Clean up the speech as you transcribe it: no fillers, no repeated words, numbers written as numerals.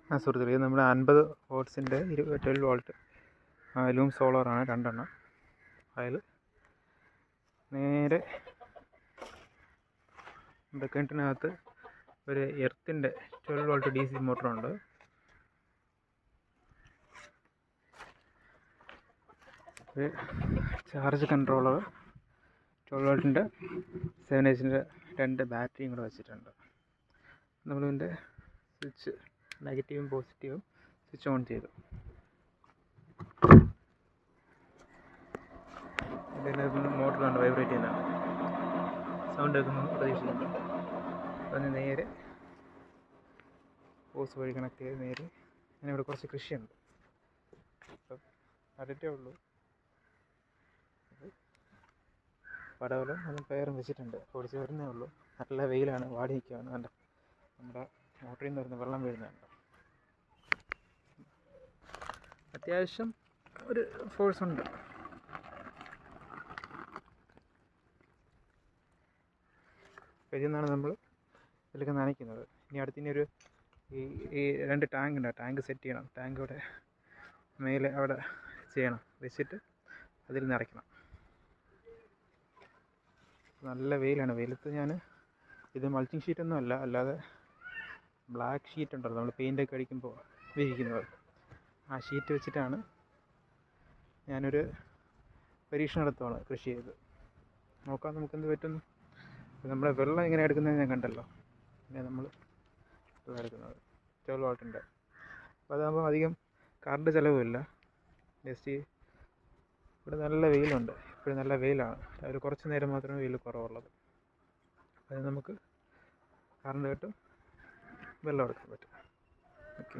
സുഹൃത്തുക്കളെ, ഇത് നമ്മുടെ 50 വാട്ട്സിൻ്റെ 12 വോൾട്ട് ലൂം സോളാറാണ്, 2 എണ്ണം. അതിൽ നേരെ നമ്മുടെ കിണറ്റിനകത്ത് ഒരു എർത്തിൻ്റെ 12 വോൾട്ട് DC മോട്ടറുണ്ട്. ഒരു ചാർജ് കൺട്രോളർ 12 വോൾട്ടിൻ്റെ 7Hൻ്റെ 2 ബാറ്ററിയും കൂടെ വെച്ചിട്ടുണ്ട്. നമ്മളിതിൻ്റെ സ്വിച്ച് നെഗറ്റീവും പോസിറ്റീവും സ്വിച്ച് ഓൺ ചെയ്തു. ഇതിനകത്ത് മോട്ടർ കണ്ട് വൈബ്രേറ്റ് ചെയ്യുന്നതാണ്, സൗണ്ട് കേൾക്കുന്നു പ്രതീക്ഷിക്കുന്നു. അതിന് നേരെ ഹോസ് വഴി കണക്ട് ചെയ്ത് നേരെ ഞാനിവിടെ കുറച്ച് കൃഷിയുണ്ട്, അപ്പം അതിട്ടേ ഉള്ളൂ. പടവലം അതും പയറും വെച്ചിട്ടുണ്ട്, പൊടിച്ച് വരുന്നേ ഉള്ളൂ. നല്ല വെയിലാണ്, വാടി നിൽക്കുകയാണ്. കണ്ട നമ്മുടെ മോട്ടറിൽ നിന്ന് വരുന്ന വെള്ളം വീഴുന്നുണ്ട്. അത്യാവശ്യം ഒരു ഫോഴ്സ് ഉണ്ട്. ഇതിൽ നിന്നാണ് നമ്മൾ ഇതിലൊക്കെ നനയ്ക്കുന്നത്. ഇനി അടുത്തിനി ഒരു ഈ 2 ടാങ്ക് ഉണ്ട്, ടാങ്ക് സെറ്റ് ചെയ്യണം. ടാങ്ക് ഇവിടെ മേലെ അവിടെ ചെയ്യണം, വെച്ചിട്ട് അതിൽ നിറയ്ക്കണം. നല്ല വെയിലാണ്. വെയിലത്ത് ഞാൻ ഇത് മൾച്ചിങ് ഷീറ്റൊന്നും അല്ല, അല്ലാതെ ബ്ലാക്ക് ഷീറ്റ് ഉണ്ടല്ലോ നമ്മൾ പെയിൻ്റൊക്കെ അടിക്കുമ്പോൾ വിരിക്കുന്നത്, ആ ഷീറ്റ് വെച്ചിട്ടാണ് ഞാനൊരു പരീക്ഷണം നടത്തുവാണ് കൃഷി ചെയ്ത്. നോക്കാം നമുക്കെന്ത് പറ്റുന്നു. നമ്മുടെ വെള്ളം എങ്ങനെ എടുക്കുന്നത് ഞാൻ കണ്ടല്ലോ. പിന്നെ നമ്മൾ എടുക്കുന്നത് 12 വോൾട്ടിൻ്റെ, അപ്പോൾ അതാകുമ്പോൾ അധികം കറണ്ട് ചിലവുമില്ല. ജസ്റ്റ് ഇവിടെ നല്ല വെയിലുണ്ട്, ഇപ്പോഴും നല്ല വെയിലാണ്. അതിൽ കുറച്ച് നേരം മാത്രമേ വെയിൽ കുറവുള്ളത്. അത് നമുക്ക് കറണ്ട് കിട്ടും, വെള്ളം എടുക്കാൻ പറ്റും. ഓക്കെ.